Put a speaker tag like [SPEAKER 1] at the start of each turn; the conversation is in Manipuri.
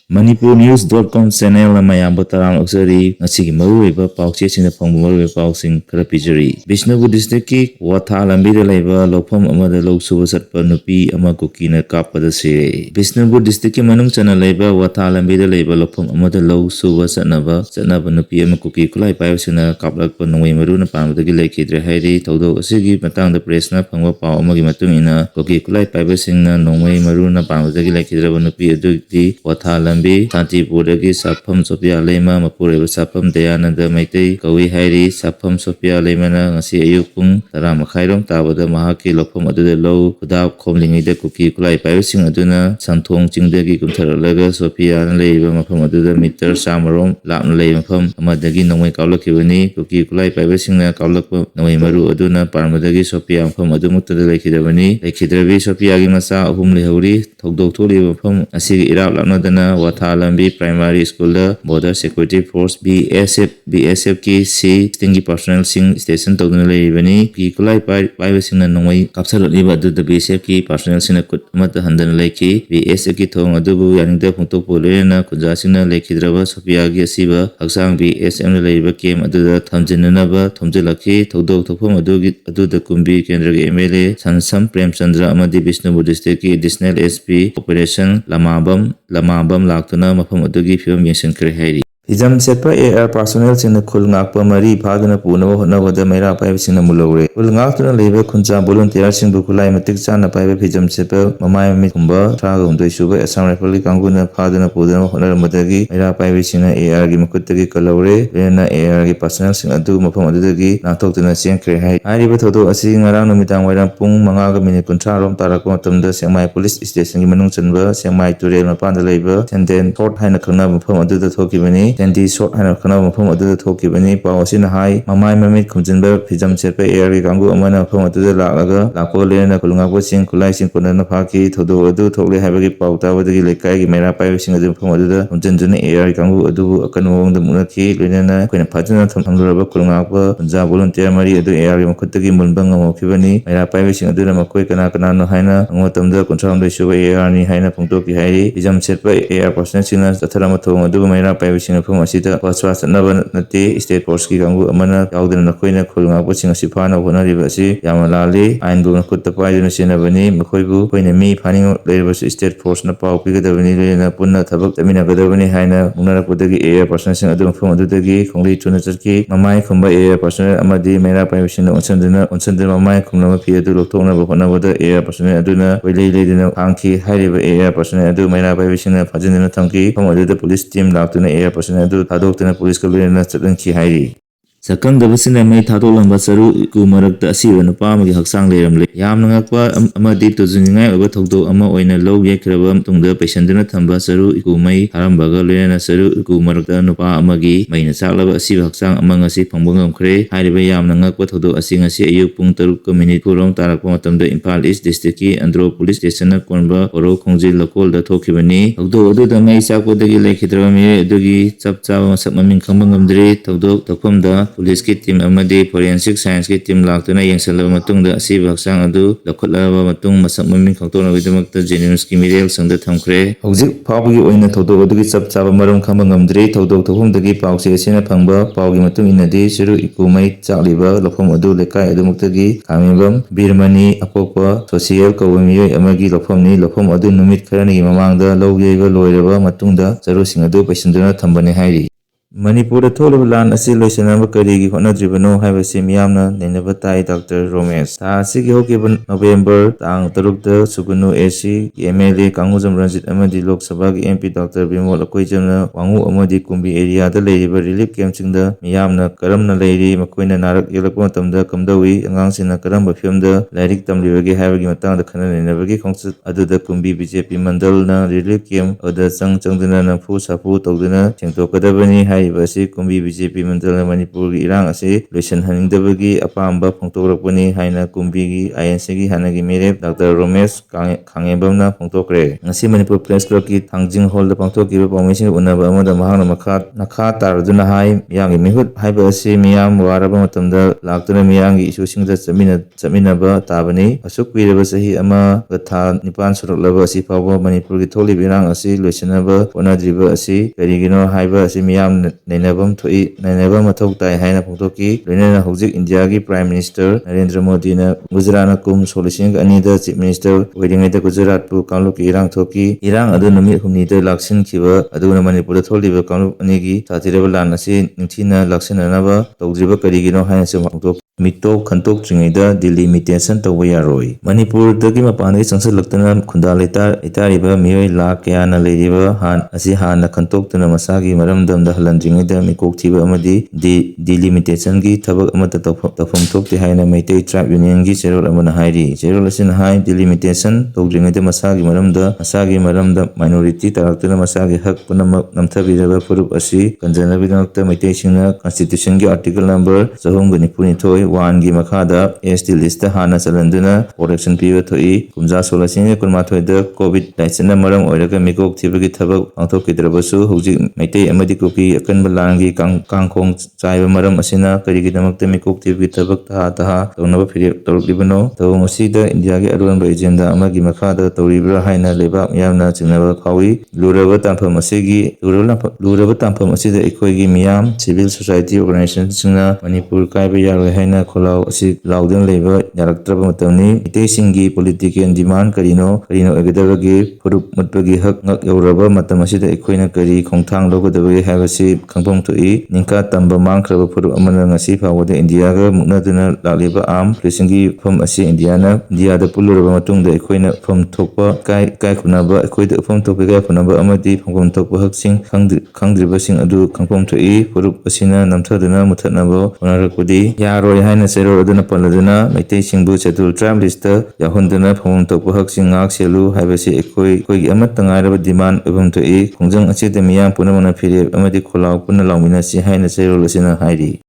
[SPEAKER 1] manipurnews.com channel mayamba tarang oksari ngasi maruiba pauche sina phangbu maruiba pausing khara pijari Bishnupur district ki watha lambi da laiba lokpham amada lok suba satpa nupi ama kukina kapada se Bishnupur district ki manung chana laiba watha lambi da laiba lokpham amada lok suba satnaba nupi ama kuki kulai paiba sina kaplakpa nongwai maru na pamada gi laikidre hairi thodo asigi matang da press na phangwa pau ama gi matung ina kuki kulai paiba singna nongwai maru na pamada gi laikidre nupi adu di watha lambi Tantipuragi Sapham Sophia Lema Mapureba Sapham Dayananda Maitei Kawi Hairi Sapham Sophia Lemana ngasi ayupung tara makhairom tabada mahaki lopham aduda low kudap khomlingida kuki kulai paibasing aduna santhong chingdagi kumtharalaga Sophia na leiba mafam aduda meter samarom lapna lei mafam amadagi nongwai kaulakibani kuki kulai paibasing na kaulakpa nongwai maru aduna parmadagi Sophia mafam adumuktada laikidabani laikidrabi Sophia gi masa ahum lehauri thokdok tholi mafam asigi irap lapnadana watha lambi primary school da border security force BSF ki si stingi personnel sing station tawduna leibani ki kulai paiba singna nongwai kapsaloliba adu da BSF ki personnel singna kut amata handana leiki BSF ki thong adubu yaningda phungtok polena kunja singna leikidraba Sophia gi asiba haksang BSF na leiba kem aduda thamjinanaba thomjilaki thokdok thokpham aduda kumbi kendra gi MLA Sansam Premchandra amadi Bishnupur district ki additional SP operation lamabam laktuna mafam adugi film yengsinkre hairi Hijam setpa AR personnel singna khul ngakpa mari phaduna punaba hotnabada maira paiba singna mulawre khul ngaktuna leiba khuncha volunteer singbu khulai matik chana paiba hijam setpa mamai mi khumba thraga hundoi suba Assam Rifle ki kanguna phaduna pudana hotnarambadagi maira paiba singna AR gi makuttagi kalawre lena AR gi personnel sing adu mafam adudagi nathokduna sengkre hai hariba thodo asi ngarang numitang wairam pung 5:30 rom tarakpa matamda Sengmai police station gi manung chanba Sengmai turel mapanda leiba Senden Fort haina khangna mafam aduda thokibani Tendi short haina khana mafam aduda thokibani paw asina hai mamai mamit khumjinba phijam setpa AR gi kangu amana mafam aduda lakpo lena kulungakpa sing kulai sing punana phaki thodo adu thokle haibagi paw tabadagi lekai gi mera paiba sing adu mafam aduda khumjinjuna AR gi kangu adubu akan mawongda munaki lena koina phajana thamluraba kulungakpa punja volunteer mari adu AR gi makuttagi munba ngamokibani mera paiba sing aduna makoi kana no haina angwatamda kunthramdai suba AR ni haina phungtoki hairi phijam setpa AR personnel singna tatharama thong adubu mera paiba sing mafam asida paswa sanaba nate state force ki kangu amana yaudana nakoina khulngakpa sing asi phana honariba asi yamna lali ainbu nakutta paiduna senabani makhoibu koina mi phaning leirba state force na paw pigadabani lena punna thabak tamina gadabani haina munarapudagi AR personnel sing adu mafam adudagi khonglei chuna chaki mamai khumba AR personnel amadi mera paiba sing onsanduna mamai khumnama phi adu lokthokna honabada AR personnel aduna koilei leiduna khangki hairiba AR personnel adu mera paiba sing phajinna thamki khom aduda police team laktuna AR personnel adu thadoktina police ka loina chatlanki hairi Sakang dabasina mai thadolamba saru ku marakta asiba nupa amagi haksang leiramle yamna ngakpa amadi tujungai oba thokdo ama oina low yekraba tungda paisanduna thamba saru iku mai harambaga loina saru iku marakta nupa amagi maina chaklaba asiba haksang ama ngasi phangbangam khre hairiba yamna ngakpa thodo asi ngasi ayuk pung 3:04 rom tarakpa matamda Imphal East district ki Andro police station na konba oro khongjil lokol da thokibani thokdo aduda ngai chakpodagi laikhidraba mi adugi chapchaba masak maming khambangamdri thokdo thokpamda Police ki team amadi forensic science ki team laktuna yengsalaba matungda asiba haksang adu lokhotlaba matung masak maming khangtonabaidamakta Jennings ki mirel sangda thamkhre hojik phawgi oina thodok adugi chapchaba maram khambangamdri thodok thokhumdagi pawse asina phangba pawgi matung inadi siru ikumai chakliba lokhom adu lekai adumuktagi kamibam birmani apokpa social kawamiyoi amagi lokhom adu numit kharani mamangda logyaiba loiraba matungda charusing adu paisanduna thambani hairi Manipur tholiba lan asi loisanaba karigi hotnadribano haibasi miyamna neinaba tai Dr. Romesh ta asigi hokiba November tang 3 da Sugunu AC MLA Kangujam Ranjit amadi Lok Sabha gi MP Dr. Bimol Akoijamna wangu amadi kumbi area da leiriba relief camp singda miyamna karamna leiri makoina narak yelakpa matamda kamdawi angangsina karamba filmda lairik tamlibagi haibagi matangda khana neinabagi khongchut aduda kumbi BJP mandal na relief camp oda changduna namfu sapu tawduna sengtokadabani hai ꯍꯥꯏꯔꯤꯕ ꯑꯁꯤ ꯀꯨꯝꯕꯤ ꯕꯤꯖꯦꯄꯤ ꯃꯟꯗꯜꯅ ꯃꯅꯤꯄꯨꯔꯒꯤ ꯏꯔꯥꯡ ꯑꯁꯤ ꯂꯣꯏꯁꯤꯟꯍꯟꯅꯤꯡꯗꯕꯒꯤ ꯑꯄꯥꯝꯕ ꯐꯣꯡꯗꯣꯛꯂꯛꯄꯅꯤ ꯍꯥꯏꯅ ꯀꯨꯝꯕꯤꯒꯤ ꯑꯥꯏꯑꯦꯟꯁꯤꯒꯤ ꯍꯥꯟꯅꯒꯤ ꯃꯤꯔꯦꯞ ꯗꯥꯛꯇꯔ ꯔꯣꯃꯦꯁ ꯈꯥꯡꯉꯦꯝꯕꯝꯅ ꯐꯣꯡꯗꯣꯛꯈ꯭ꯔꯦ꯫ ꯉꯁꯤ ꯃꯅꯤꯄꯨꯔ ꯄ꯭ꯔꯦꯁ ꯀ꯭ꯂꯕꯀꯤ ꯊꯥꯡꯖꯤꯡ ꯍꯣꯜꯗ ꯄꯥꯡꯊꯣꯛꯈꯤꯕ ꯄꯥꯎꯃꯤꯁꯤꯡꯒ ꯎꯟꯅꯕ ꯑꯃꯗ ꯃꯍꯥꯛꯅ ꯃꯈꯥ ꯇꯥꯔꯗꯨꯅ ꯍꯥꯏ ꯃꯤꯌꯥꯝꯒꯤ ꯃꯤꯍꯨꯠ ꯍꯥꯏꯕ ꯑꯁꯤ ꯃꯤꯌꯥꯝ ꯋꯥꯔꯕ ꯃꯇꯝꯗ ꯂꯥꯛꯇꯨꯅ ꯃꯤꯌꯥꯝꯒꯤ ꯏꯁꯨꯁꯤꯡꯗ ꯆꯠꯃꯤꯟꯅꯕ ꯇꯥꯕꯅꯤ꯫ ꯑꯁꯨꯛ ꯀꯨꯏꯔꯕ ꯆꯍꯤ ꯑꯃꯒ ꯊꯥ 9 ꯁꯨꯔꯛꯂꯕ ꯑꯁꯤ ꯐꯥꯎꯕ ꯃꯅꯤꯄꯨꯔꯒꯤ ꯊꯣꯛꯂꯤꯕ ꯏꯔꯥꯡ ꯑꯁꯤ ꯂꯣꯏꯁꯤꯟꯅꯕ ꯍꯣꯠꯅꯗ꯭ꯔꯤꯕ ꯑꯁꯤ ꯀꯔꯤꯒꯤꯅꯣ ꯍꯥꯏꯕ ꯑꯁꯤ ꯃꯤꯌꯥꯝꯅ ꯅꯩꯅꯕ ꯃꯊꯧ ꯇꯥꯏ ꯍꯥꯏꯅ ꯐꯣꯡꯗꯣꯛꯈꯤ꯫ ꯂꯣꯏꯅꯅ ꯍꯧꯖꯤꯛ ꯏꯟꯗꯤꯌꯥꯒꯤ ꯄ꯭ꯔꯥꯏꯝ ꯃꯤꯅꯤꯁꯇꯔ ꯅꯔꯦꯟꯗ꯭ꯔ ꯃꯣꯗꯤꯅ ꯒꯨꯖꯔꯥꯠꯅ ꯀꯨꯝ ꯁꯣꯛ 2002ꯗ ꯆꯤꯐ ꯃꯤꯅꯤꯁꯇꯔ ꯑꯣꯏꯔꯤꯉꯩꯗ ꯒꯨꯖꯔꯥꯠꯄꯨ ꯀꯥꯡꯂꯨꯞꯀꯤ ꯏꯔꯥꯡ ꯊꯣꯛꯈꯤ꯫ ꯏꯔꯥꯡ ꯑꯗꯨ ꯅꯨꯃꯤꯠ 5ꯅꯤꯗ ꯂꯥꯛꯁꯤꯟꯈꯤꯕ ꯑꯗꯨꯒ ꯃꯅꯤꯄꯨꯔꯗ ꯊꯣꯛꯂꯤꯕ ꯀꯥꯡꯂꯨꯞ ꯑꯅꯤꯒꯤ ꯁꯥꯊꯤꯔꯕ ꯂꯥꯟ ꯑꯁꯤ ꯅꯤꯡꯊꯤꯅ ꯂꯥꯛꯁꯤꯟꯅꯅꯕ ꯇꯧꯗ꯭ꯔꯤꯕ ꯀꯔꯤꯒꯤꯅꯣ ꯍꯥꯏꯅꯁꯨ ꯐꯣꯡꯗꯣꯛꯈꯤ꯫ ꯃꯤꯇꯣꯞ ꯈꯟꯇꯣꯛꯇ꯭ꯔꯤꯉꯩꯗ ꯗꯤꯂꯤꯃꯤꯇꯦꯁꯟ ꯇꯧꯕ ꯌꯥꯔꯣꯏ꯫ ꯃꯅꯤꯄꯨꯔꯗꯒꯤ ꯃꯄꯥꯟꯗꯒꯤ ꯆꯪꯁꯤꯜꯂꯛꯇꯨꯅ ꯈꯨꯟꯗꯥ ꯂꯩꯇꯥꯔꯤꯕ ꯃꯤꯑꯣꯏ ꯂꯥꯈ ꯀꯌꯥꯅ ꯂꯩꯔꯤꯕ ꯑꯁꯤ ꯍꯥꯟꯅ ꯈꯟꯇꯣꯛꯇꯨꯅ ꯃꯁꯥꯒꯤ ꯃꯔꯝꯗꯝꯗ ꯍꯜꯍꯟꯗ꯭ꯔꯤꯉꯩꯗ ꯃꯤꯀꯣꯛ ꯊꯤꯕ ꯑꯃꯗꯤ ꯗꯤꯂꯤꯃꯤꯇꯦꯁꯟꯒꯤ ꯊꯕꯛ ꯑꯃꯠꯇ ꯇꯧꯐꯝ ꯊꯣꯛꯇꯦ ꯍꯥꯏꯅ ꯃꯩꯇꯩ ꯇ꯭ꯔꯥꯏꯕ ꯌꯨꯅꯤꯌꯟꯒꯤ ꯆꯦꯔꯣꯜ ꯑꯃꯅ ꯍꯥꯏꯔꯤ꯫ ꯆꯦꯔꯣꯜ ꯑꯁꯤꯅ ꯍꯥꯏ ꯗꯤꯂꯤꯃꯤꯇꯦꯁꯟ ꯇꯧꯗ꯭ꯔꯤꯉꯩꯗ ꯃꯁꯥꯒꯤ ꯃꯔꯝꯗ ꯃꯥꯏꯅꯣꯔꯤꯇꯤ ꯇꯥꯔꯛꯇꯨꯅ ꯃꯁꯥꯒꯤ ꯍꯛ ꯄꯨꯝꯅꯃꯛ ꯅꯝꯊꯕꯤꯔꯕ ꯐꯨꯔꯨꯞ ꯑꯁꯤ ꯀꯟꯖꯅꯕꯒꯤꯗꯃꯛꯇ ꯃꯩꯇꯩꯁꯤꯡꯅ ꯀꯟꯁꯇꯤꯇ꯭ꯌꯨꯁꯟꯒꯤ ꯑꯥꯔꯇꯤꯀꯜ ꯅꯝꯕꯔ 392(1)ꯒꯤ ꯃꯈꯥꯗ ꯑꯦꯁ.ꯇꯤ ꯂꯤꯁꯇ ꯍꯥꯟꯅ ꯆꯜꯍꯟꯗꯨꯅ ꯄ꯭ꯔꯣꯇꯦꯛꯁꯟ ꯄꯤꯕ ꯊꯣꯛꯏ꯫ ꯀꯨꯝꯖꯥ ꯁꯣꯛ 2012ꯗ ꯀꯣꯚꯤꯗ ꯂꯥꯏꯆꯠꯅ ꯃꯔꯝ ꯑꯣꯏꯔꯒ ꯃꯤꯀꯣꯛ ꯊꯤꯕꯒꯤ ꯊꯕꯛ ꯄꯥꯡꯊꯣꯛꯈꯤꯗ꯭ꯔꯕꯁꯨ ꯍꯧꯖꯤꯛ ꯃꯩꯇꯩ ꯑꯃꯗꯤ ꯀꯨꯀꯤ ꯑꯀꯟꯕ ꯂꯥꯟꯒꯤ ꯀꯥꯡꯈꯣꯡ ꯆꯥꯏꯕ ꯃꯔꯝ ꯑꯁꯤꯅ ꯀꯔꯤꯒꯤꯗꯃꯛꯇ ꯃꯤꯀꯣꯛ ꯊꯤꯕꯒꯤ ꯊꯕꯛ ꯇꯍꯥ ꯇꯧꯅꯕ ꯐꯤꯔꯦꯞ ꯇꯧꯔꯛꯂꯤꯕꯅꯣ? ꯊꯧꯑꯣꯡ ꯑꯁꯤꯗ ꯏꯟꯗꯤꯌꯥꯒꯤ ꯑꯔꯣꯟꯕ ꯑꯦꯖꯦꯟꯗꯥ ꯑꯃꯒꯤ ꯃꯈꯥꯗ ꯇꯧꯔꯤꯕ꯭ꯔꯥ ꯍꯥꯏꯅ ꯂꯩꯕꯥꯛ ꯃꯤꯌꯥꯝꯅ ꯆꯤꯡꯅꯕ ꯐꯥꯎꯏ꯫ ꯂꯨꯔꯕ ꯇꯥꯟꯐꯝ ꯑꯁꯤꯗ ꯑꯩꯈꯣꯏꯒꯤ ꯃꯤꯌꯥꯝ, ꯁꯤꯚꯤꯜ ꯁꯣꯁꯥꯏꯇꯤ ꯑꯣꯔꯒꯅꯥꯏꯖꯦꯁꯟꯁꯤꯡꯅ ꯃꯅꯤꯄꯨꯔ ꯀꯥꯏꯕ ꯌꯥꯔꯣꯏ ꯍꯥꯏꯅ ꯈꯣꯜꯂꯥꯎ ꯑꯁꯤ ꯂꯥꯎꯗꯨꯅ ꯂꯩꯕ ꯌꯥꯔꯛꯇ꯭ꯔꯕ ꯃꯇꯝꯅꯤ꯫ ꯃꯩꯇꯩꯁꯤꯡꯒꯤ ꯄꯣꯂꯤꯇꯤꯀꯦꯜ ꯗꯤꯃꯥꯟ ꯀꯔꯤꯅꯣ ꯑꯣꯏꯒꯗꯕꯒꯦ? ꯐꯨꯔꯨꯞ ꯃꯨꯠꯄꯒꯤ ꯍꯛ ꯉꯛ ꯌꯧꯔꯕ ꯃꯇꯝ ꯑꯁꯤꯗ ꯑꯩꯈꯣꯏꯅ ꯀꯔꯤ ꯈꯣꯡꯊꯥꯡ ꯂꯧꯒꯗꯕꯒꯦ ꯍꯥꯏꯕꯁꯤ ꯈꯪꯐꯝ ꯊꯣꯛꯏ꯫ ꯅꯤꯡꯈꯥ ꯇꯝꯕ ꯃꯥꯡꯈ꯭ꯔꯕ ꯐꯨꯔꯨꯞ ꯑꯃꯅ ꯉꯁꯤ ꯐꯥꯎꯕꯗ ꯏꯟꯗꯤꯌꯥꯒ ꯃꯨꯛꯅꯗꯨꯅ ꯂꯥꯛꯂꯤꯕ ꯑꯥꯔꯝ ꯄꯨꯂꯤꯁꯤꯡꯒꯤ ꯋꯥꯐꯝ ꯑꯁꯤ ꯏꯟꯗꯤꯌꯥꯗ ꯄꯨꯜꯂꯨꯔꯕ ꯃꯇꯨꯡꯗ ꯑꯩꯈꯣꯏꯅ ꯎꯐꯝ ꯊꯣꯛꯄ ꯏꯀꯥꯏ ꯈꯨꯝꯅꯕ ꯑꯃꯗꯤ ꯐꯪꯐꯝ ꯊꯣꯛꯄ ꯍꯛꯁꯤꯡ ꯈꯪꯗ꯭ꯔꯤꯕꯁꯤꯡ ꯑꯗꯨ ꯈꯪꯐꯝ ꯊꯣꯛꯏ꯫ ꯐꯨꯔꯨꯞ ꯑꯁꯤꯅ ꯅꯝꯊꯗꯨꯅ ꯃꯨꯠꯊꯠꯅꯕ ꯍꯣꯠꯅꯔꯛꯄꯗꯤ ꯌꯥꯔꯣꯏ ꯍꯥꯏꯅ ꯆꯦꯔꯣꯜ ꯑꯗꯨꯅ ꯄꯜꯂꯗꯨꯅ ꯃꯩꯇꯩꯁꯤꯡꯕꯨ ꯁꯦꯗ꯭ꯌꯨꯜ ꯇ꯭ꯔꯥꯏꯕ ꯂꯤꯁꯇ ꯌꯥꯎꯍꯟꯗꯨꯅ ꯐꯪꯐꯝ ꯊꯣꯛꯄ ꯍꯛꯁꯤꯡ ꯉꯥꯛ ꯁꯦꯜꯂꯨ ꯍꯥꯏꯕꯁꯤ ꯑꯩꯈꯣꯏꯒꯤ ꯑꯃꯠꯇ ꯉꯥꯏꯔꯕ ꯗꯤꯃꯥꯟ ꯑꯣꯏꯐꯝ ꯊꯣꯛꯏ꯫ ꯈꯣꯡꯖꯪ ꯑꯁꯤꯗ ꯃꯤꯌꯥꯝ ꯄꯨꯝꯅꯃꯛꯅ ꯐꯤꯔꯦꯞ ꯑꯃꯗꯤ ꯈꯣꯜꯂꯥꯎ ꯄꯨꯟꯅ ꯂꯥꯎꯃꯤꯟꯅꯁꯤ ꯍꯥꯏꯅ ꯆꯦꯔꯣꯜ ꯑꯁꯤꯅ ꯍꯥꯏꯔꯤ꯫